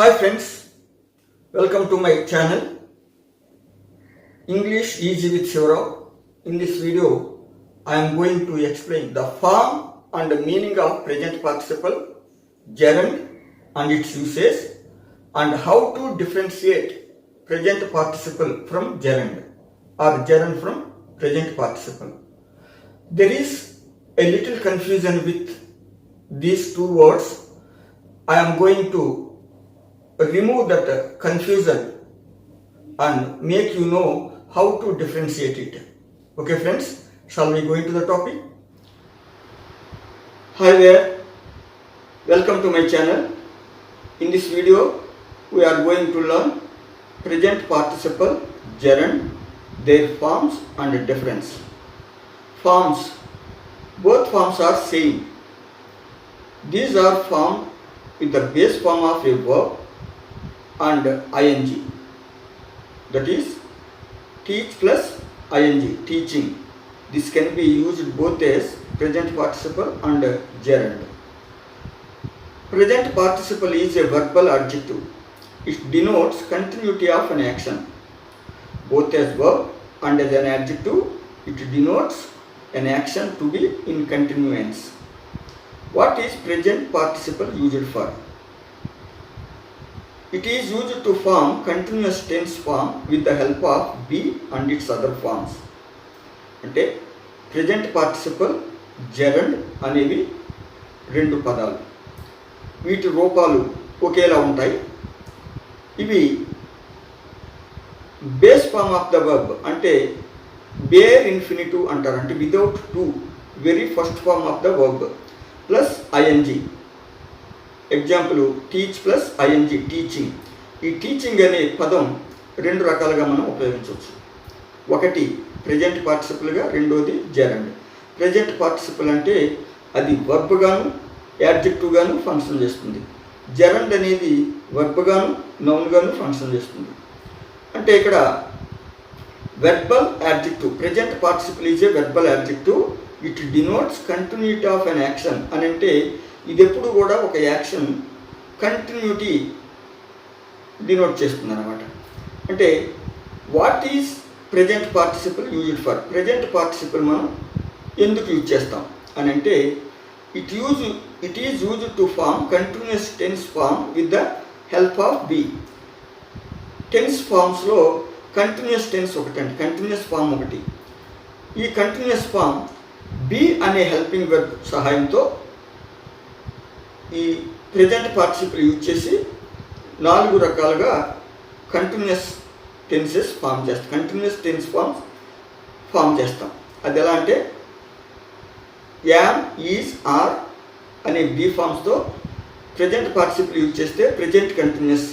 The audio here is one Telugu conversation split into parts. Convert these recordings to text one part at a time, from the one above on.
Hi friends, welcome to my channel English Easy with Shivrao. In this video, I am going to explain the form and the meaning of present participle, gerund and its uses, and how to differentiate present participle from gerund or gerund from present participle. There is a little confusion with these two words. I am going to remove that confusion and make you know how to differentiate it. Okay friends, shall we go into the topic? Hi there, welcome to my channel. In this video, we are going to learn present participle, gerund, their forms and difference. Forms. Both forms are same. These are formed with the base form of a verb and ing, that is teach plus ing, teaching. This can be used both as present participle and gerund. Present participle is a verbal adjective. It denotes continuity of an action. Both as verb and as an adjective, it denotes an action to be in continuance. What is present participle used for? It is used to form continuous tense form with the help of be and its other forms. అంటే present participle, gerund అనేవి రెండు పదాలు. వీటి రూపాలు ఒకేలా ఉంటాయి. ఇవి base form of the verb అంటే బేర్ ఇన్ఫినిటివ్ అంటారు, అంటే without to, very first form of the verb plus ING. Example teach plus ING, teaching. ఈ టీచింగ్ అనే పదం రెండు రకాలుగా మనం ఉపయోగించవచ్చు. ఒకటి ప్రెజెంట్ పార్టిసిపుల్గా, రెండోది జెరండ్. ప్రెజెంట్ పార్టిసిపుల్ అంటే అది వర్బ్ గాను యాడ్జెక్టివ్ గాను ఫంక్షన్ చేస్తుంది. జెరండ్ అనేది వర్బ్ గాను నౌన్ గాను ఫంక్షన్ చేస్తుంది. అంటే ఇక్కడ verbal adjective, present participle is a verbal adjective. It denotes continuity of an action అని అంటే ఇది ఎప్పుడు కూడా ఒక యాక్షన్ కంటిన్యూటీ డినోట్ చేస్తుంది అన్నమాట. అంటే what is present participle used for? Present participle మనం ఎందుకు యూజ్ చేస్తాం అని అంటే it is used to form continuous tense form with the help of be. Tense ఫార్మ్స్లో కంటిన్యూస్ టెన్స్ ఒకటండి, కంటిన్యూస్ ఫార్మ్ ఒకటి. ఈ కంటిన్యూస్ ఫార్మ్ బీ అనే హెల్పింగ్ వర్బ్ సహాయంతో ఈ ప్రెజెంట్ పార్టిసిపుల్ యూజ్ చేసి 4 రకాలుగా కంటిన్యూస్ టెన్సెస్ ఫామ్ చేస్తాం, కంటిన్యూస్ టెన్స్ ఫామ్ చేస్తాం. అది ఎలా అంటే యామ్, ఈజ్, ఆర్ అనే బీ ఫామ్స్తో ప్రెజెంట్ పార్టిసిపుల్ యూజ్ చేస్తే ప్రెజెంట్ కంటిన్యూస్.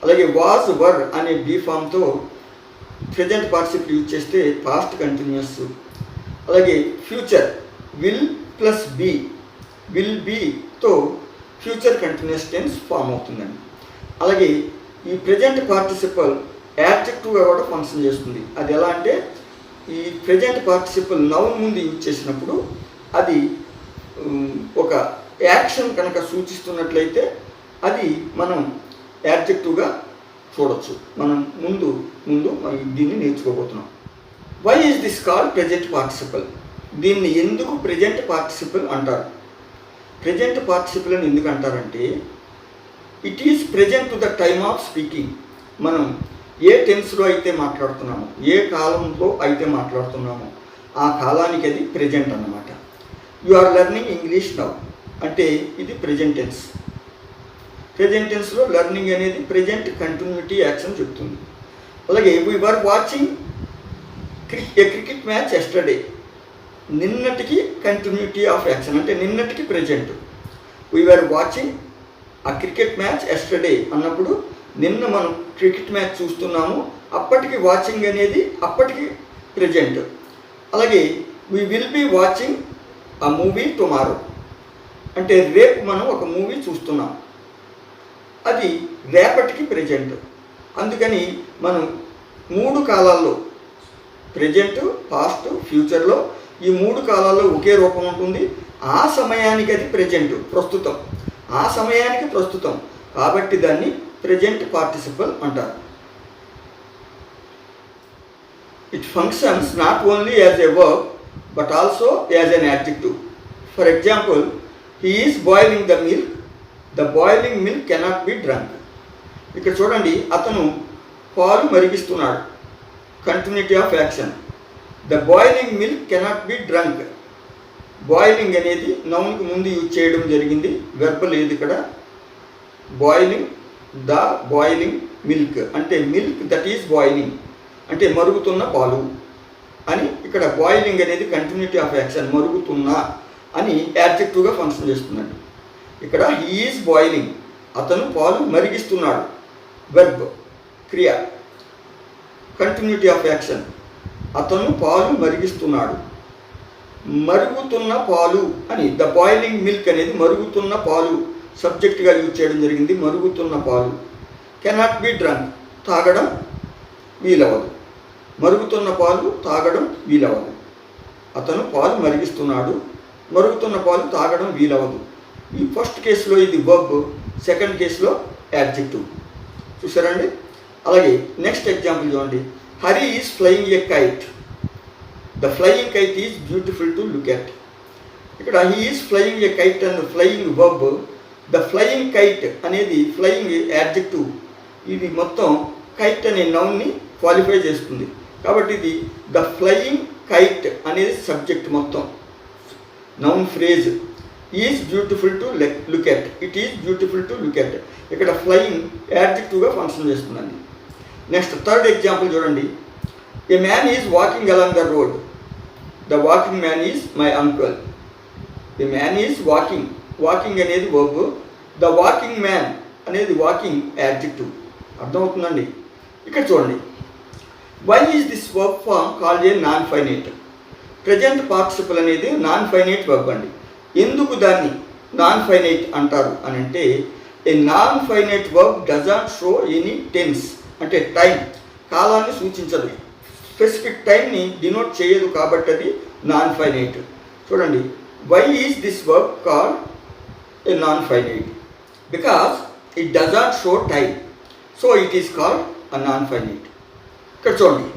అలాగే వాజ్, వర్ అనే బీ ఫామ్తో ప్రెజెంట్ పార్టిసిపుల్ యూజ్ చేస్తే పాస్ట్ కంటిన్యూస్. అలాగే future will plus be, will బీతో ఫ్యూచర్ కంటిన్యూస్ టెన్స్ ఫామ్ అవుతుందండి. అలాగే ఈ ప్రెజెంట్ పార్టిసిపల్ యాడ్జెక్టివ్గా కూడా ఫంక్షన్ చేస్తుంది. అది ఎలా అంటే ఈ ప్రెజెంట్ పార్టిసిపల్ నౌన్ ముందు యూజ్ చేసినప్పుడు అది ఒక యాక్షన్ కనుక సూచిస్తున్నట్లయితే అది మనం యాడ్జెక్టివ్గా చూడొచ్చు. మనం ముందు దీన్ని నేర్చుకోబోతున్నాం. Why is this called present participle? దీన్ని ఎందుకు ప్రెజెంట్ పార్టిసిపల్ అంటారు? ప్రెజెంట్ పార్టిసిపల్ అని ఎందుకు అంటారంటే it is present to the time of speaking. మనం ఏ టెన్స్లో అయితే మాట్లాడుతున్నామో, ఏ కాలంలో అయితే మాట్లాడుతున్నామో ఆ కాలానికి అది ప్రెజెంట్ అన్నమాట. You are learning English now అంటే ఇది ప్రెజెంట్ టెన్స్. ప్రెజెంట్ టెన్స్లో లెర్నింగ్ అనేది ప్రెజెంట్ కంటిన్యూటీ యాక్షన్ చెప్తుంది. అలాగే we were watching a cricket match yesterday, నిన్నటికి కంటిన్యూటీ ఆఫ్ యాక్షన్ అంటే నిన్నటికి present. We were watching a cricket match yesterday అన్నప్పుడు నిన్న మనం క్రికెట్ మ్యాచ్ చూస్తున్నాము, అప్పటికి వాచింగ్ అనేది అప్పటికి ప్రెజెంట్. అలాగే వీ విల్ బీ వాచింగ్ ఆ మూవీ టుమారో అంటే రేపు మనం ఒక మూవీ చూస్తున్నాం, అది రేపటికి ప్రెజెంట్. అందుకని మనం 3 కాలాల్లో ప్రెజెంట్, పాస్ట్, ఫ్యూచర్లో ఈ 3 కాలాల్లో ఒకే రూపం ఉంటుంది. ఆ సమయానికి అది ప్రెజెంట్, ప్రస్తుతం. ఆ సమయానికి ప్రస్తుతం. కాబట్టి దాన్ని ప్రెజెంట్ పార్టిసిపల్ అంటారు. It functions not only as a verb but also as an adjective. For example, he is boiling the milk, the boiling milk cannot be drunk. ఇక్కడ చూడండి, అతను పాలు మరిగిస్తున్నాడు, continuity of action. The boiling milk cannot be drunk. Boiling అనేది నౌన్కి ముందు యూజ్ చేయడం జరిగింది, వెర్బ్ లేదు ఇక్కడ. బాయిలింగ్ ద బాయిలింగ్ మిల్క్ అంటే మిల్క్ దట్ ఈజ్ బాయిలింగ్ అంటే మరుగుతున్న పాలు అని. ఇక్కడ బాయిలింగ్ అనేది కంటిన్యూటీ ఆఫ్ యాక్షన్, మరుగుతున్నా అని యాడ్జెక్టివ్గా ఫంక్షన్ చేస్తుందండి. ఇక్కడ హీ ఈజ్ బాయిలింగ్, అతను పాలు మరిగిస్తున్నాడు, వెర్బ్ క్రియ. కంటిన్యూటీ ఆఫ్ యాక్షన్, అతను పాలు మరిగిస్తున్నాడు, మరుగుతున్న పాలు అని. ద బాయిలింగ్ మిల్క్ అనేది మరుగుతున్న పాలు సబ్జెక్ట్గా యూజ్ చేయడం జరిగింది, మరుగుతున్న పాలు. కెనాట్ బి డ్రంక్, తాగడం వీలవదు. మరుగుతున్న పాలు తాగడం వీలవదు. అతను పాలు మరిగిస్తున్నాడు, మరుగుతున్న పాలు తాగడం వీలవదు. ఈ ఫస్ట్ కేసులో ఇది వర్బ్, సెకండ్ కేసులో యాడ్జెక్టివ్. చూసారండి. అలాగే నెక్స్ట్ ఎగ్జాంపుల్ చూడండి. Hari is flying a kite, the flying kite is beautiful to look at. ఇక్కడ he is flying a kite and flying verb. The flying kite అనేది ఫ్లయింగ్ యాడ్జెక్టివ్. ఇది మొత్తం కైట్ అనే నౌన్ని క్వాలిఫై చేస్తుంది కాబట్టి ఇది ద ఫ్లయింగ్ కైట్ అనేది సబ్జెక్ట్ మొత్తం. Noun phrase is beautiful to look at, it is beautiful to look at. ఇక్కడ ఫ్లయింగ్ యాడ్జెక్టివ్గా ఫంక్షన్ చేస్తుందండి. నెక్స్ట్ థర్డ్ ఎగ్జాంపుల్ చూడండి. ఏ man is walking along the road, the walking man is my uncle. A man is walking, walking అనేది వర్బ్, ద వాకింగ్ మ్యాన్ అనేది వాకింగ్ యాడ్జెక్టివ్. అర్థమవుతుందండి. ఇక్కడ చూడండి. Why is this verb form called a non finite. Present participle అనేది నాన్ ఫైనైట్ వర్బ్ అండి. ఎందుకు దాన్ని నాన్ ఫైనైట్ అంటారు అని అంటే, a non finite verb doesn't show any tense అంటే టైం, కాలాన్ని సూచించదు, స్పెసిఫిక్ టైంని డినోట్ చేయదు కాబట్టి అది నాన్ ఫైనైట్. చూడండి. Why is this verb called a non finite? Because it doesn't show time, so it is called a non finite. ఇక్కడ చూడండి.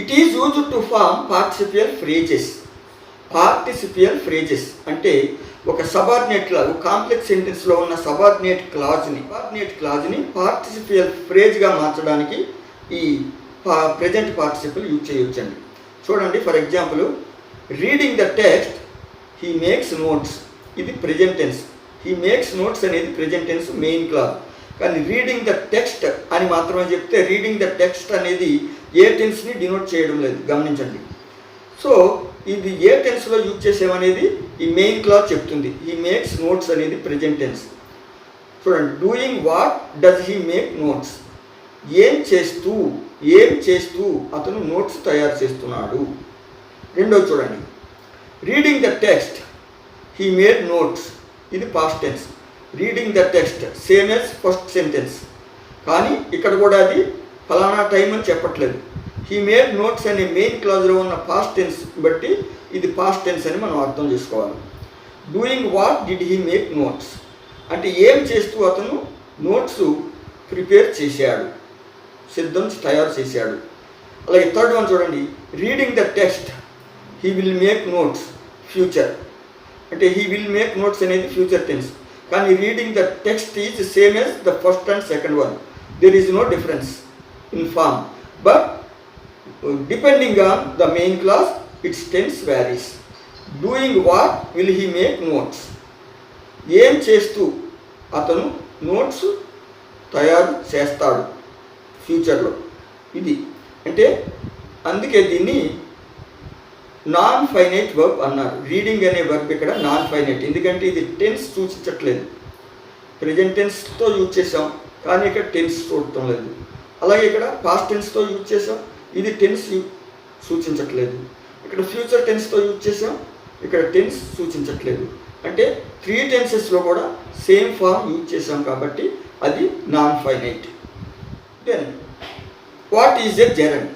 It is used to form participial phrases. Participial phrases అంటే ఒక సబార్డినేట్ క్లాజ్, కాంప్లెక్స్ సెంటెన్స్లో ఉన్న సబార్డినేట్ క్లాజ్ని పార్టిసిపియల్ ఫ్రేజ్గా మార్చడానికి ఈ ప్రెజెంట్ పార్టిసిపల్ యూజ్ చేయొచ్చండి. చూడండి. For example, reading the text he makes notes, ఇది present tense. He makes notes అనేది ప్రెజెంట్ టెన్స్ మెయిన్ క్లాజ్. కానీ రీడింగ్ ద టెక్స్ట్ అని మాత్రమే చెప్తే రీడింగ్ ద టెక్స్ట్ అనేది ఏ టెన్స్ని డినోట్ చేయడం లేదు, గమనించండి. సో ఇది ఏ టెన్స్లో యూజ్ చేసామనేది ఈ మెయిన్ క్లాజ్ చెప్తుంది. హీ మేక్స్ నోట్స్ అనేది ప్రెజెంట్ టెన్స్. చూడండి. Doing what does he make notes, ఏం చేస్తూ అతను నోట్స్ తయారు చేస్తున్నాడు. రెండోది చూడండి. Reading the text he made notes, ఇది past tense. Reading the text same as first sentence, కానీ ఇక్కడ కూడా అది ఫలానా టైం అని చెప్పట్లేదు. హీ మేడ్ నోట్స్ అనే మెయిన్ క్లాజ్లో ఉన్న పాస్ట్ టెన్స్ బట్టి ఇది పాస్ట్ టెన్స్ అని మనం అర్థం చేసుకోవాలి. Doing what did he make notes అంటే ఏం చేస్తూ అతను నోట్స్ ప్రిపేర్ చేశాడు, తయారు చేశాడు. అలాగే థర్డ్ వన్ చూడండి. Reading the text he will make notes future అంటే హీ విల్ మేక్ నోట్స్ అనేది ఫ్యూచర్ టెన్స్, కానీ reading the text is same as the first and second one. There is no difference in form, but depending on the main clause its tense varies. Doing what will he make notes, ఏం చేస్తూ అతను నోట్స్ తయారు చేస్తాడు ఫ్యూచర్లో. ఇది అంటే అందుకే దీన్ని నాన్ ఫైనైట్ వర్బ్ అన్నారు. రీడింగ్ అనే వర్బ్ ఇక్కడ నాన్ ఫైనైట్, ఎందుకంటే ఇది టెన్స్ సూచించట్లేదు. ప్రెజెంట్ టెన్స్తో యూజ్ చేసాం కానీ ఇక్కడ టెన్స్ చూడటం లేదు. అలాగే ఇక్కడ పాస్ట్ టెన్స్తో యూజ్ చేసాం, ఇది టెన్స్ సూచించట్లేదు. ఇక్కడ ఫ్యూచర్ టెన్స్తో యూజ్ చేసాం, ఇక్కడ టెన్స్ సూచించట్లేదు. అంటే 3 టెన్సెస్లో కూడా సేమ్ ఫామ్ యూజ్ చేసాం కాబట్టి అది non finite. Then what is a gerund?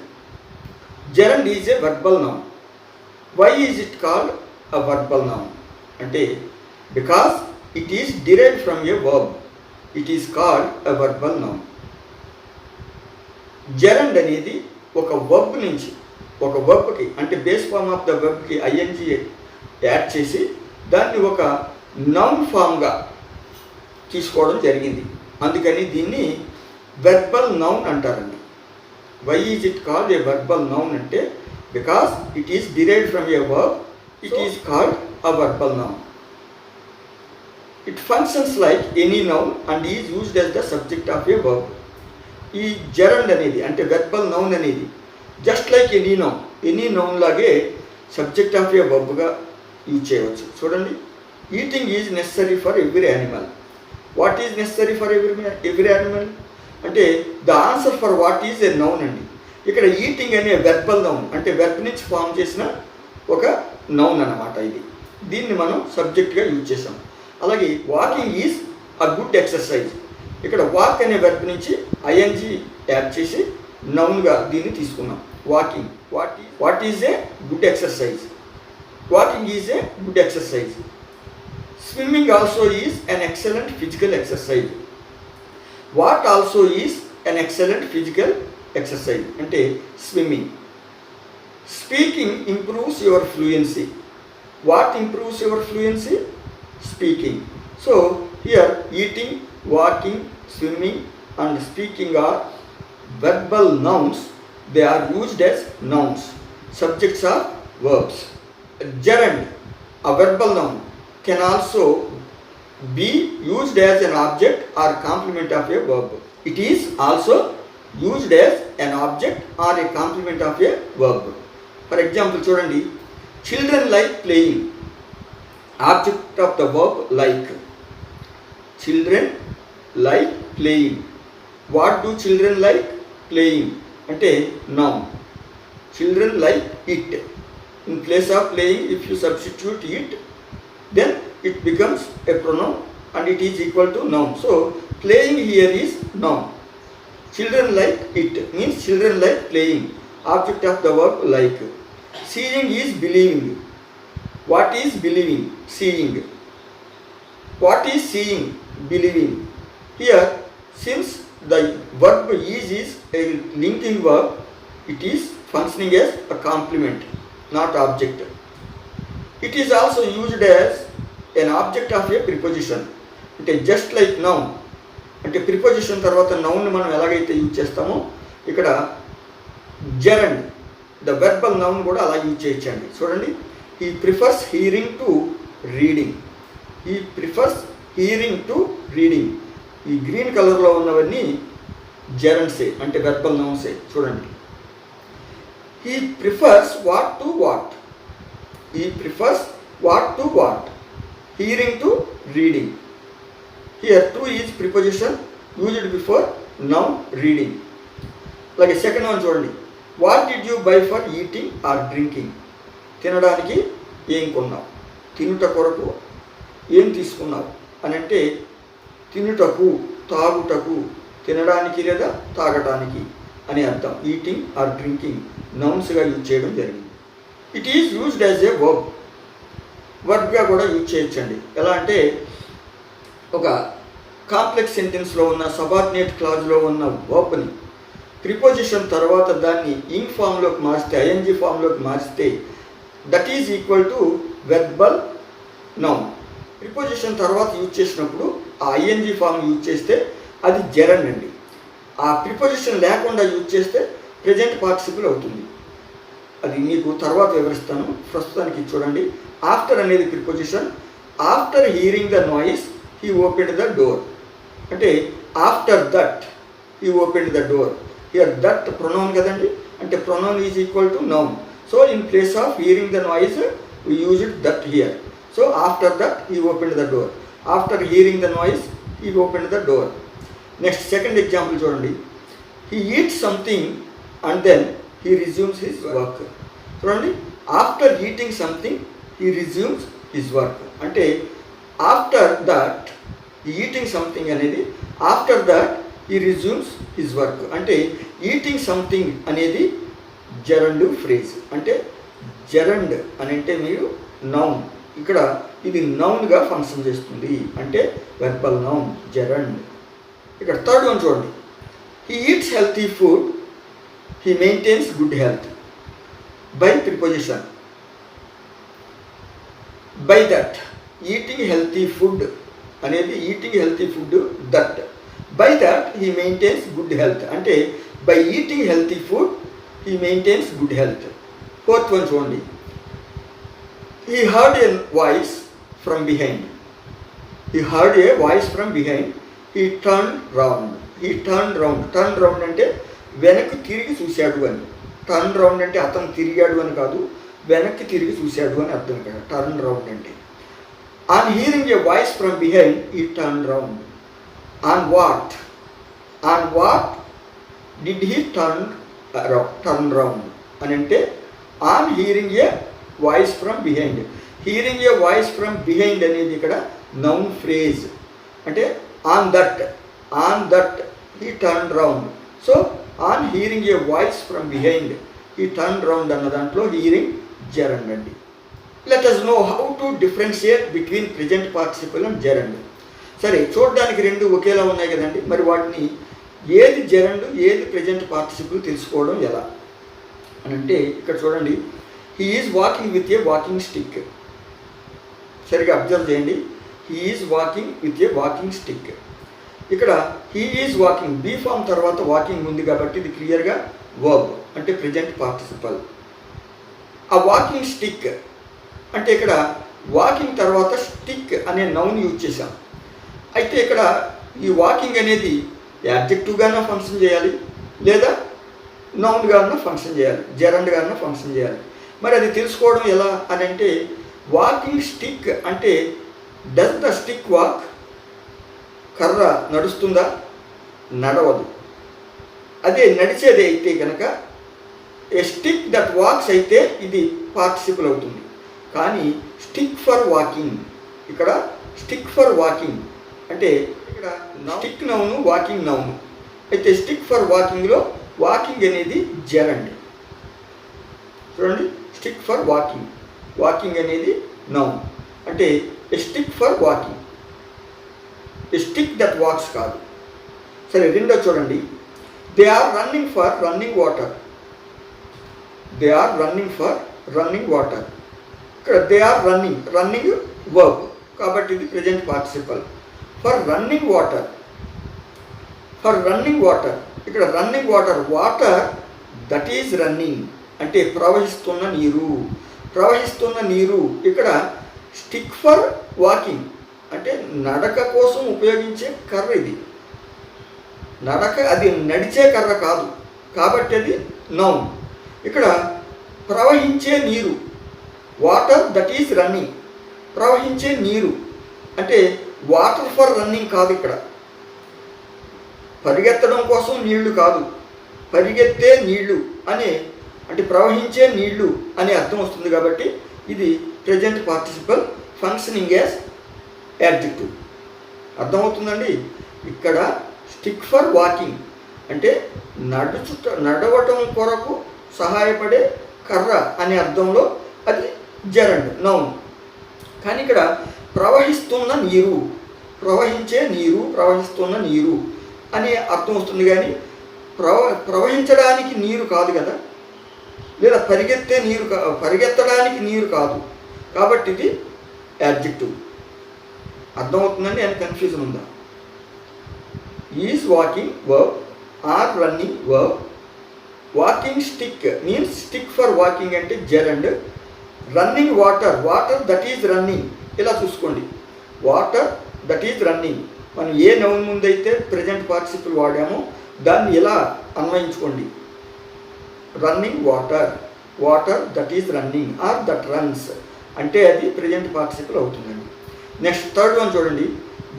Gerund is a verbal noun. Why is it called a verbal noun అంటే because it is derived from a verb. It is called a verbal noun. Gerund అనేది ఒక వర్బ్ నుంచి ఒక వర్బ్కి అంటే బేస్ ఫామ్ ఆఫ్ ద వర్బ్కి ఐఎన్జి యాడ్ చేసి దాన్ని ఒక నౌన్ ఫామ్గా తీసుకోవడం జరిగింది. అందుకని దీన్ని వెర్బల్ నౌన్ అంటారండి. Why is it called a verbal noun అంటే because it is derived from a verb, it is called a verbal noun. It functions like any noun and is used as the subject of a verb. ఈ జెరండ్ అనేది అంటే వెర్బల్ నౌన్ అనేది జస్ట్ లైక్ ఎనీ నౌన్ లాగే సబ్జెక్ట్ ఆఫ్ ఏ వర్బ్గా యూజ్ చేయవచ్చు. చూడండి, eating is necessary for every animal. What is necessary for every animal అంటే the answer for what is a noun అండి. ఇక్కడ ఈటింగ్ అనే వెర్బల్ నౌన్ అంటే వెర్బ్ నుంచి ఫామ్ చేసిన ఒక నౌన్ అన్నమాట. దీన్ని మనం సబ్జెక్ట్గా యూజ్ చేసాం. అలాగే walking is a good exercise. ఇక్కడ వాక్ అనే వెర్బ్ నుంచి ఐఎన్జి యాడ్ చేసి నౌన్గా దీన్ని తీసుకున్నాం. Walking, what is a good exercise. Walking is a good exercise. Swimming also is an excellent physical exercise. What also is an excellent physical exercise అంటే swimming. Speaking improves your fluency. What improves your fluency? Speaking. So here eating, walking, swimming and speaking are verbal nouns. They are used as nouns. Subjects are verbs. Gerund, a verbal noun, can also be used as an object or complement of a verb. It is also used as an object or a complement of a verb. For example, చూడండి, children like playing. Object of the verb like. Children like playing. What do children like? Playing అంటే noun. Children like it. In place of playing, if you substitute it, then it becomes a pronoun and it is equal to noun. So playing here is noun. Children like it means children like playing. Object of the verb like. Seeing is believing. What is believing? Seeing. What is seeing? Believing. Here, since the verb is a linking verb, it is functioning as a complement, not object. It is also used as an object of a preposition. అంటే జస్ట్ లైక్ నౌన్ అంటే ప్రిపోజిషన్ తర్వాత నౌన్ మనం ఎలాగైతే యూజ్ చేస్తామో ఇక్కడ జెరండ్ ద వెర్బల్ నౌన్ కూడా అలా యూజ్ చేయొచ్చండి. చూడండి, he prefers hearing to reading. He prefers hearing to reading. ఈ గ్రీన్ కలర్లో ఉన్నవన్నీ జెరండ్సే అంటే వెర్బల్ నౌన్సే. చూడండి, he prefers what to what. He prefers what to what. Hearing to reading. Here to is preposition used before noun reading. అలాగే సెకండ్ వన్ చూడండి, what did you by for eating or drinking. తినడానికి ఏం కొన్నావు, తినుట కొరకు ఏం తీసుకున్నావు అని అంటే తినుటకు, తాగుటకు, తినడానికి లేదా తాగటానికి అని అర్థం. ఈటింగ్ ఆర్ డ్రింకింగ్ నౌన్స్గా యూజ్ చేయడం జరిగింది. It is used as a verb. వర్బ్గా కూడా యూజ్ చేయొచ్చండి. ఎలా అంటే ఒక కాంప్లెక్స్ సెంటెన్స్లో ఉన్న సబార్డినేట్ క్లాజ్లో ఉన్న వర్బ్ని ప్రిపోజిషన్ తర్వాత దాన్ని ఇంగ్ ఫామ్లోకి మార్చితే, ఐఎన్జి ఫామ్లోకి మార్చితే that is equal to verbal noun. Preposition తర్వాత యూజ్ చేసినప్పుడు ఆ ఐఎన్జి ఫామ్ యూజ్ చేస్తే అది జెరండ్ అండి. ఆ ప్రిపోజిషన్ లేకుండా యూజ్ చేస్తే ప్రెజెంట్ పార్టిసిపుల్ అవుతుంది. అది మీకు తర్వాత వివరిస్తాను. ప్రస్తుతానికి చూడండి, ఆఫ్టర్ అనేది preposition. After hearing the noise he opened the door అంటే after that he opened the door. Here that pronoun కదండి, అంటే pronoun is equal to noun. So in place of hearing the noise we used that here. So after that he opened the door. After hearing the noise he opened the door. Next second example చూడండి, he eats something and then he resumes his work. చూడండి, after eating something he resumes his work అంటే after that eating something అనేది after that he resumes his work అంటే eating something అనేది జెరండ్ ఫ్రేజ్. అంటే జెరండ్ అని అంటే మీరు నౌన్, ఇక్కడ ఇది నౌన్గా ఫంక్షన్ చేస్తుంది అంటే వెర్బల్ నౌన్ జెరండ్. ఇక్కడ థర్డ్ వన్ చూడండి. He eats healthy food, he maintains good health. By preposition. By that, eating healthy food అనేది eating healthy food that. By that he maintains good health అంటే by eating healthy food he maintains good health. Fourth one చూడండి. He heard a voice from behind. He heard a voice from behind. He turn round. He turn round. Turn round అంటే వెనక్కి తిరిగి చూశాడు అని. టర్న్ రౌండ్ అంటే అతను తిరిగాడు అని కాదు, వెనక్కి తిరిగి చూశాడు అని అర్థం ఇక్కడ టర్న్ రౌండ్ అంటే. On hearing A voice from behind he turn round. On what? On what did he turn round అని అంటే on hearing A voice from behind. Hearing A voice from behind అనేది ఇక్కడ నౌన్ ఫ్రేజ్ అంటే on that he turn round. So on hearing A voice from behind he turn round అన్న దాంట్లో హీరింగ్ జెరండ్ అండి. Let us know how to differentiate between present participle and gerund. సరే, చూడడానికి రెండు ఒకేలా ఉన్నాయి కదండి, మరి వాటిని ఏది జెరండ్ ఏది ప్రెజెంట్ పార్టిసిపుల్ తెలుసుకోవడం ఎలా అని అంటే ఇక్కడ చూడండి. He is walking with a walking stick. సరిగా అబ్జర్వ్ చేయండి. He is walking with a walking stick. ఇక్కడ he is walking, be form తర్వాత వాకింగ్ ఉంది కాబట్టి ఇది క్లియర్గా వర్బ్ అంటే ప్రెజెంట్ పార్టిసిపల్. ఆ వాకింగ్ స్టిక్ అంటే ఇక్కడ వాకింగ్ తర్వాత స్టిక్ అనే నౌన్ యూజ్ చేశాం. అయితే ఇక్కడ ఈ వాకింగ్ అనేది యాడ్జెక్టివ్గానే ఫంక్షన్ చేయాలి లేదా నౌన్గానే ఫంక్షన్ చేయాలి, జెరండ్గానే ఫంక్షన్ చేయాలి. మరి అది తెలుసుకోవడం ఎలా అని అంటే వాకింగ్ స్టిక్ అంటే డస్ ద స్టిక్ వాక్? కర్ర నడుస్తుందా? నడవదు. అదే నడిచేది అయితే కనుక ఏ స్టిక్ దట్ వాక్స్ అయితే ఇది పార్టిసిపుల్ అవుతుంది. కానీ స్టిక్ ఫర్ వాకింగ్, ఇక్కడ స్టిక్ ఫర్ వాకింగ్ అంటే ఇక్కడ స్టిక్ నౌను వాకింగ్ నౌను. అయితే స్టిక్ ఫర్ వాకింగ్లో వాకింగ్ అనేది జెరండ్. చూడండి, స్టిక్ ఫర్ వాకింగ్, వాకింగ్ అనేది నౌన్ అంటే a stick for walking, a stick that walks కాదు. సరే, రెండో చూడండి. They are running for running water. They are running for running water. ఇక్కడ they are running, running verb కాబట్టి ఇది present participle. For running water, for running water. ఇక్కడ running water, water that is running అంటే ప్రవహిస్తున్న నీరు, ప్రవహిస్తున్న నీరు. ఇక్కడ స్టిక్ ఫర్ వాకింగ్ అంటే నడక కోసం ఉపయోగించే కర్ర ఇది. నడక, అది నడిచే కర్ర కాదు కాబట్టి అది నౌన్. ఇక్కడ ప్రవహించే నీరు, వాటర్ దట్ ఈజ్ రన్నింగ్, ప్రవహించే నీరు అంటే వాటర్ ఫర్ రన్నింగ్ కాదు. ఇక్కడ పరిగెత్తడం కోసం నీళ్లు కాదు, పరిగెత్తే నీళ్లు అనే అంటే ప్రవహించే నీళ్లు అనే అర్థం వస్తుంది కాబట్టి ఇది present participle functioning as adjective. అర్థమవుతుందండి. ఇక్కడ స్టిక్ ఫర్ వాకింగ్ అంటే నడవటం కొరకు సహాయపడే కర్ర అనే అర్థంలో అది జెరండ్ నౌన్. కానీ ఇక్కడ ప్రవహిస్తున్న నీరు, ప్రవహించే నీరు, ప్రవహిస్తున్న నీరు అనే అర్థం వస్తుంది. కానీ ప్రవహించడానికి నీరు కాదు కదా, లేదా పరిగెత్తే నీరు, పరిగెత్తడానికి నీరు కాదు కాబట్టి ఇది యాడ్జెక్టివ్. అర్థమవుతుందండి? అని కన్ఫ్యూజన్ ఉందా? Is walking verb, or running verb. Walking stick means stick for walking అంటే gerund. Running water, water that is running. ఇలా చూసుకోండి, వాటర్ దట్ ఈజ్ రన్నింగ్. మనం ఏ నౌన్ ముందైతే ప్రెజెంట్ పార్టిసిపుల్ వాడామో దాన్ని ఇలా అన్వయించుకోండి. Running water, water that is running or that runs అంటే అది ప్రెజెంట్ పార్టిసిపుల్ అవుతుందండి. నెక్స్ట్ థర్డ్ వన్ చూడండి.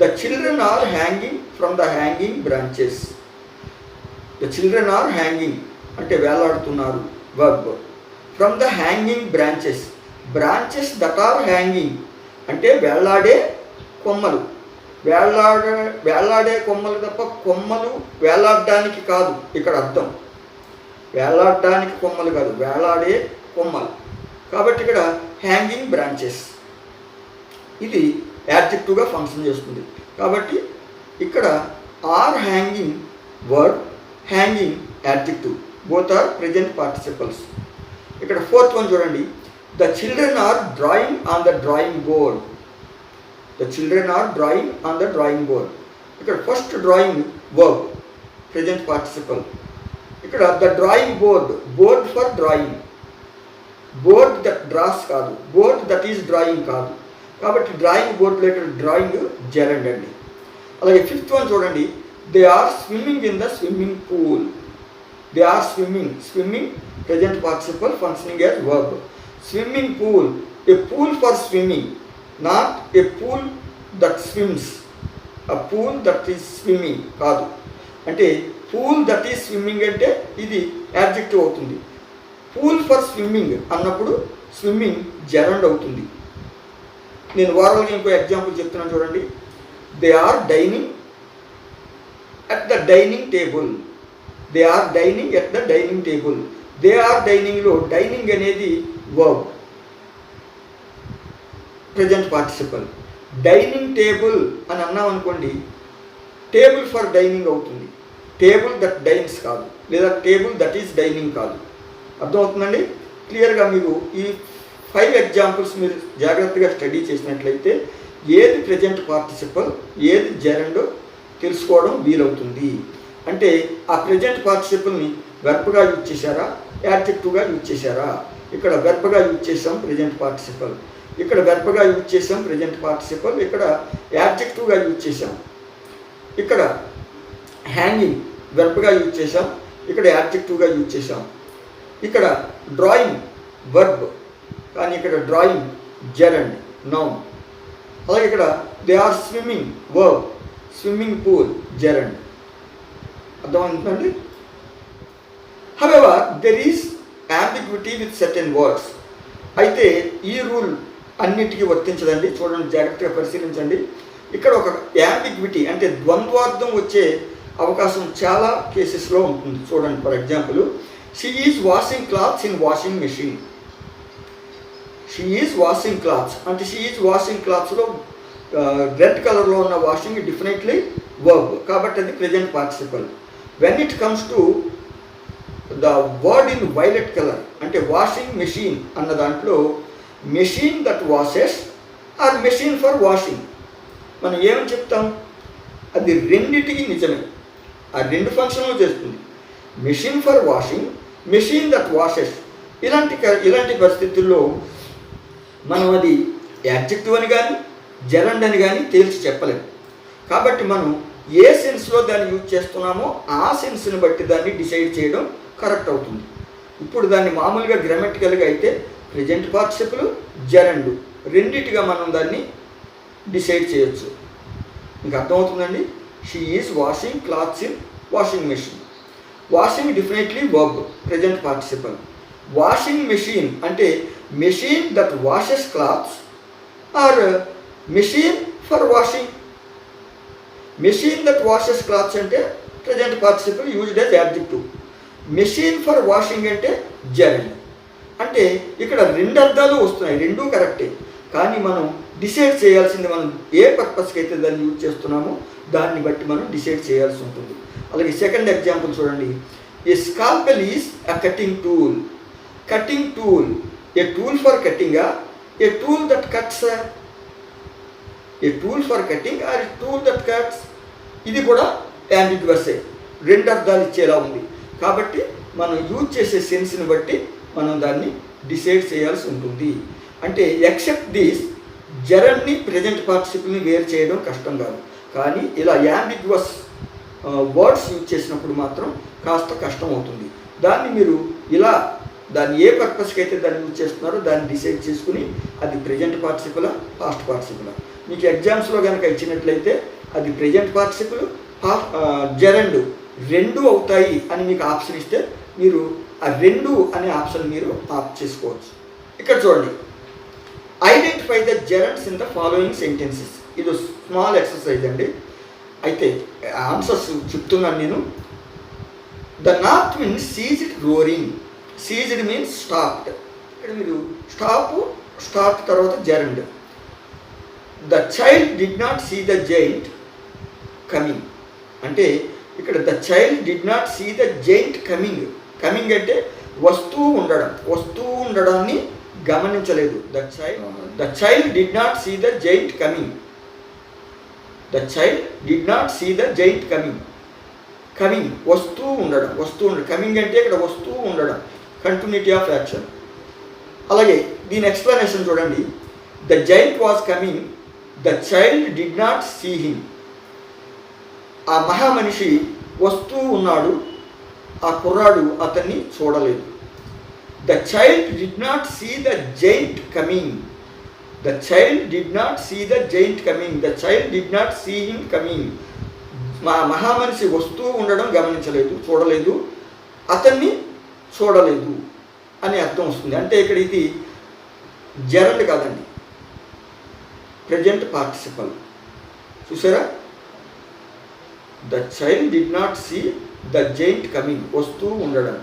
The children are hanging from the hanging branches. The children are hanging అంటే వేలాడుతున్నారు verb. From the hanging branches, branches that are hanging అంటే వేలాడే కొమ్మలు. వేలాడే కొమ్మలు తప్ప కొమ్మలు వేలాడడానికి కాదు ఇక్కడ అర్థం. వేలాడడానికి కొమ్మలు కాదు, వేలాడే కొమ్మలు. కాబట్టి ఇక్కడ హ్యాంగింగ్ బ్రాంచెస్ ఇది యాడ్జెక్టివ్గా ఫంక్షన్ చేస్తుంది. కాబట్టి ఇక్కడ are hanging word, hanging adjective, both are present participles. ఇక్కడ ఫోర్త్ వన్ చూడండి, the children are drawing on the drawing board. The children are drawing on the drawing board. ఇక్కడ first drawing verb, present participle. ఇక్కడ the drawing board, board for drawing, board that draws కాదు, బోర్డ్ దట్ ఈస్ డ్రాయింగ్ కాదు. కాబట్టి డ్రాయింగ్ బోర్డ్లో ఇక్కడ డ్రాయింగ్ జెరండ్ అండి. అలాగే ఫిఫ్త్ వన్ చూడండి, they are swimming in the swimming pool. They are swimming, swimming present participle functioning as verb. Swimming pool, a pool for swimming, not a pool that swims. ఆ పూల్ దట్ ఈస్ స్విమ్మింగ్ కాదు. అంటే పూల్ దట్ ఈస్ స్విమ్మింగ్ అంటే ఇది యాడ్జెక్టివ్ అవుతుంది. పూల్ ఫర్ స్విమ్మింగ్ అన్నప్పుడు స్విమ్మింగ్ జెరండ్ అవుతుంది. నేను వారాలుగా ఇంకో ఎగ్జాంపుల్ చెప్తున్నాను చూడండి, they are dining at the dining table. They are dining at the dining table. They are డైనింగ్లో డైనింగ్ అనేది verb, present participle. Dining table అని అన్నాం అనుకోండి, టేబుల్ ఫర్ డైనింగ్ అవుతుంది. టేబుల్ దట్ డైన్స్ కాదు, లేదా టేబుల్ దట్ ఈస్ డైనింగ్ కాదు. అర్థమవుతుందండి? క్లియర్గా మీరు ఈ 5 ఎగ్జాంపుల్స్ మీరు జాగ్రత్తగా స్టడీ చేసినట్లయితే ఏది ప్రెజెంట్ పార్టిసిపల్, ఏది జెరండో తెలుసుకోవడం వీలవుతుంది. అంటే ఆ ప్రెజెంట్ పార్టిసిపల్ని వెర్బ్గా యూజ్ చేశారా, యాడ్జెక్టివ్గా యూజ్ చేశారా? ఇక్కడ వెర్బ్గా యూజ్ చేసాం ప్రెజెంట్ పార్టిసిపల్, ఇక్కడ వెర్బ్గా యూజ్ చేసాం ప్రెజెంట్ పార్టిసిపల్, ఇక్కడ యాడ్జెక్టివ్గా యూజ్ చేసాం. ఇక్కడ హ్యాంగింగ్ వెర్బ్గా యూజ్ చేసాం, ఇక్కడ యాడ్జెక్టివ్గా యూజ్ చేసాం. ఇక్కడ డ్రాయింగ్ వర్బ్, కానీ ఇక్కడ డ్రాయింగ్ జెరండ్ నౌన్. అలాగే ఇక్కడ they are swimming verb, swimming pool gerund. అర్థమవుతుందండి? However there is ambiguity with certain words. అయితే ఈ రూల్ అన్నిటికీ వర్తించదండి. చూడండి, జాగ్రత్తగా పరిశీలించండి. ఇక్కడ ఒక ambiguity అంటే ద్వంద్వార్థం వచ్చే అవకాశం చాలా కేసెస్లో ఉంటుంది. చూడండి, for example, she is washing clothes in washing machine. She is washing clothes అంటే షీ ఈజ్ వాషింగ్ క్లాత్స్లో రెడ్ కలర్లో ఉన్న వాషింగ్ డెఫినెట్లీ వర్బ్, కాబట్టి అది present participle. When it comes to the word in violet colour అంటే వాషింగ్ మెషిన్ అన్న దాంట్లో machine that washes or machine for washing మనం ఏమని చెప్తాం? అది రెండిటికి నిజమే, ఆ రెండు ఫంక్షన్లు చేస్తుంది. Machine for washing, machine that washes. ఇలాంటి పరిస్థితుల్లో మనం అది యాడ్జెక్టివ్ అని కానీ జెరండ్ అని కానీ తేల్చి చెప్పలేము. కాబట్టి మనం ఏ సెన్స్లో దాన్ని యూజ్ చేస్తున్నామో ఆ సెన్స్ని బట్టి దాన్ని డిసైడ్ చేయడం కరెక్ట్ అవుతుంది. ఇప్పుడు దాన్ని మామూలుగా గ్రామటికల్గా అయితే ప్రెజెంట్ పార్టిసిపుల్ జెరండ్ రెండిటిగా మనం దాన్ని డిసైడ్ చేయొచ్చు. మీకు అర్థమవుతుందండి? She is washing clothes in washing machine. Washing definitely verb, present participle. Washing machine అంటే machine that washes clothes or machine for washing. Machine that washes clothes అంటే present participle used as adjective. Machine for washing అంటే జెరండ్. అంటే ఇక్కడ రెండు అర్థాలు వస్తున్నాయి, రెండూ కరెక్టే. కానీ మనం డిసైడ్ చేయాల్సింది మనం ఏ పర్పస్కి అయితే దాన్ని యూజ్ చేస్తున్నామో దాన్ని బట్టి మనం డిసైడ్ చేయాల్సి ఉంటుంది. అలాగే సెకండ్ ఎగ్జాంపుల్ చూడండి. A scalpel is a cutting tool. Cutting tool, a tool for కటింగా, a tool that cuts. A tool for cutting or a tool that cuts. ఇది కూడా యాంబిగ్వసే, రెండు అర్థాలు ఇచ్చేలా ఉంది. కాబట్టి మనం యూజ్ చేసే సెన్స్ని బట్టి మనం దాన్ని డిసైడ్ చేయాల్సి ఉంటుంది. అంటే ఎక్సెప్ట్ దీస్ జెరండ్ని ప్రెజెంట్ పార్టిసిపుల్ని వేరు చేయడం కష్టం కాదు. కానీ ఇలా యాంబిగ్వస్ వర్డ్స్ యూజ్ చేసినప్పుడు మాత్రం కాస్త కష్టం అవుతుంది. దాన్ని మీరు ఇలా దాన్ని ఏ పర్పస్కి అయితే దాన్ని యూజ్ చేస్తున్నారో దాన్ని డిసైడ్ చేసుకుని అది ప్రెజెంట్ పార్టిసిపులా, పాస్ట్ పార్టిసిపులా. మీకు ఎగ్జామ్స్లో కనుక ఇచ్చినట్లయితే అది ప్రెజెంట్ పార్టిసిపుల్, జెరండ్ రెండు అవుతాయి అని మీకు ఆప్షన్ ఇస్తే మీరు ఆ రెండు అనే ఆప్షన్ మీరు ఆప్ట్ చేసుకోవచ్చు. ఇక్కడ చూడండి, identify the gerunds in the following sentences. ఇది స్మాల్ ఎక్సర్సైజ్ అండి. అయితే ఆన్సర్స్ చెప్తున్నాను నేను. The north wind ceased roaring. Ceased means stopped. ఇక్కడ మీరు స్టాప్ తర్వాత gerund. The child did not see the giant coming. అంటే ఇక్కడ the child did not see the giant coming. Coming అంటే వస్తూ ఉండడాన్ని గమనించలేదు. The child did not see the giant coming. The child did not see the giant coming. Coming వస్తూ ఉండడం. కమింగ్ అంటే ఇక్కడ వస్తూ ఉండడం, కంటిన్యూటీ ఆఫ్ యాక్షన్. అలాగే దీని ఎక్స్ప్లెనేషన్ చూడండి. The giant was coming, the child did not see him. ఆ మహామనిషి వస్తూ ఉన్నాడు, ఆ కుర్రాడు అతన్ని చూడలేదు. The child did not see the giant coming. The child did not see the giant coming. The child did not see him coming. మా మహామనిషి వస్తూ ఉండడం గమనించలేదు, చూడలేదు, అతన్ని చూడలేదు అని అర్థం వస్తుంది. అంటే ఇక్కడ ఇది జెరండ్ కాదండి, ప్రెజెంట్ పార్టిసిపల్. చూసారా? The child did not see the giant coming, వస్తూ ఉండడం.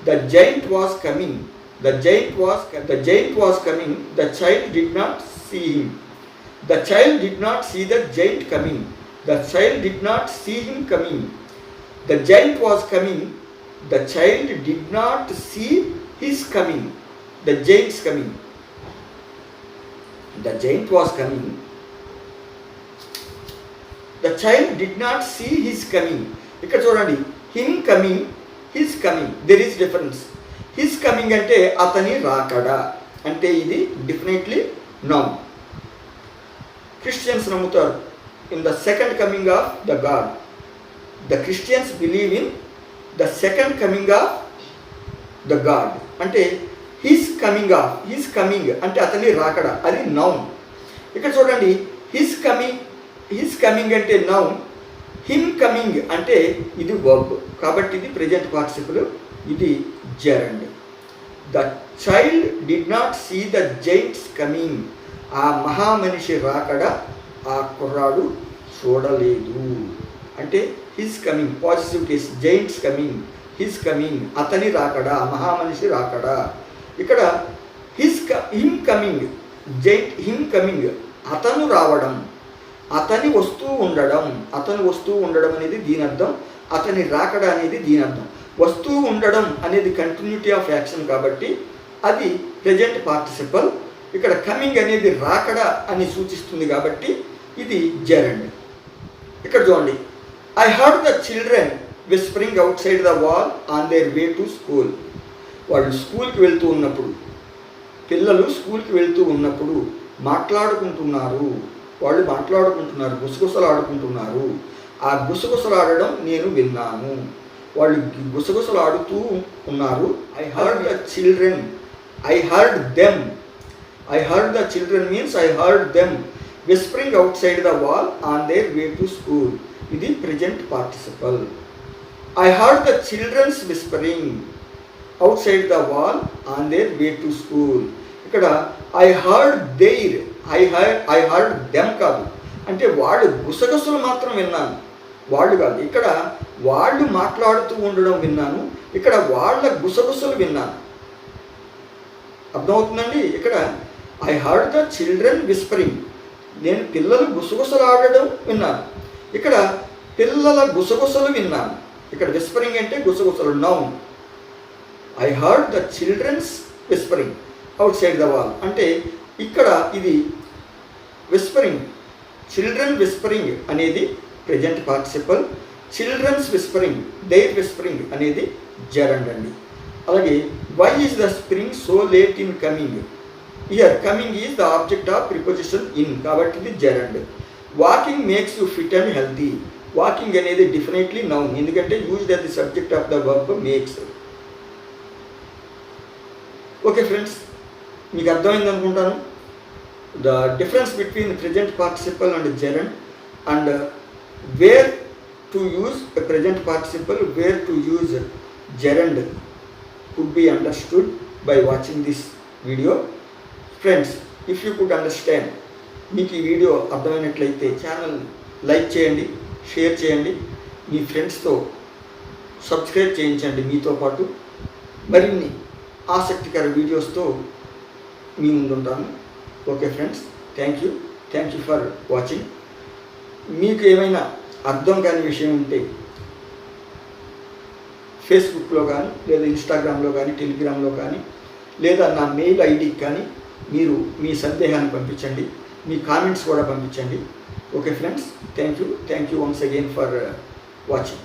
The giant was coming. The giant was coming. The child did not see him. The child did not see the giant coming. The child did not see him coming. The giant was coming. The child did not see his coming. The giant's coming. The giant was coming. The child did not see his coming. ఇక్కడ చూడండి, him coming, his coming. There is difference. His coming అంటే అతని రాకడా, అంటే ఇది డెఫినెట్లీ నౌన్. క్రిస్టియన్స్ నమ్ముతారు in the second coming of the God. The Christians believe in the second coming of the God. అంటే his coming అంటే అతని రాకడా, అది నౌన్. ఇక్కడ చూడండి, his coming అంటే నౌన్, him coming అంటే ఇది వర్బ్. కాబట్టి ఇది ప్రెజెంట్ పార్టిసిపుల్, ఇది gerund. The child did not see the giants coming. ఆ మహామనిషి రాకడా ఆ కుర్రాడు చూడలేదు. అంటే his coming positive case, giants coming, his coming అతని రాకడా, మహామనిషి రాకడా. ఇక్కడ him coming, giant him coming అతను రావడం, అతని వస్తూ ఉండడం అనేది దీని అర్థం. అతని రాకడా అనేది దీని అర్థం. వస్తూ ఉండడం అనేది కంటిన్యూటీ ఆఫ్ యాక్షన్ కాబట్టి అది ప్రెజెంట్ పార్టిసిపల్. ఇక్కడ కమింగ్ అనేది రాకడా అని సూచిస్తుంది కాబట్టి ఇది జెరండ్. ఇక్కడ చూడండి, I heard the children whispering outside the wall on their way to school. వాళ్ళు స్కూల్కి వెళ్తూ ఉన్నప్పుడు, పిల్లలు స్కూల్కి వెళ్తూ ఉన్నప్పుడు మాట్లాడుకుంటున్నారు. గుసగుసలాడుకుంటున్నారు. ఆ గుసగుసలాడడం నేను విన్నాను. వాళ్ళు గుసగుసలాడుతూ ఉన్నారు. I heard the children, I heard them. I heard the children means I heard them whispering outside the wall on their way to school. ఇది present participle. I heard the children's whispering outside the wall on their way to school. ఇక్కడ I heard their, I heard them కాదు. అంటే వాళ్ళు గుసగుసలు మాత్రం విన్నాను, వాళ్ళు కాదు. ఇక్కడ వాళ్ళు మాట్లాడుతూ ఉండడం విన్నాను, ఇక్కడ వాళ్ళ గుసగుసలు విన్నాను. అర్థమవుతుందండి? ఇక్కడ I heard the children whispering, నేను పిల్లలు గుసగుసలాడడం విన్నాను. ఇక్కడ పిల్లల గుసగుసలు విన్నాను. ఇక్కడ విస్పరింగ్ అంటే గుసగుసలు, noun. I heard the children's whispering outside the wall అంటే ఇక్కడ ఇది విస్పరింగ్. చిల్డ్రన్ విస్పరింగ్ అనేది present participle. Children's whispering, their whispering అనేది జెరండ్ అండి. అలాగే why is the spring so late in coming. Here coming is the object of preposition in కాబట్టి ఇది gerund. Walking makes you fit and healthy. Walking అనేది డెఫినెట్లీ నౌన్, ఎందుకంటే used as the subject of the verb makes. Okay friends, మీకు అర్థమైంది అనుకుంటాను the difference between present participle and gerund, and where to use a present participle, where to use gerund could be understood by watching this video. Friends, if you could understand, మీకు ఈ వీడియో అర్థమైనట్లయితే ఛానల్ లైక్ చేయండి, షేర్ చేయండి, మీ ఫ్రెండ్స్తో సబ్స్క్రైబ్ చేయించండి. మీతో పాటు మరిన్ని ఆసక్తికర వీడియోస్తో మీ ముందుంటాను. Okay friends, thank you for watching. మీకు ఏమైనా అర్థం కాని విషయం ఉంటే ఫేస్బుక్లో కానీ లేదా ఇన్స్టాగ్రామ్లో కానీ టెలిగ్రామ్లో కానీ లేదా నా మెయిల్ ఐడికి కానీ మీరు మీ సందేహాన్ని పంపించండి, మీ కామెంట్స్ కూడా పంపించండి. Okay friends, thank you once again for watching.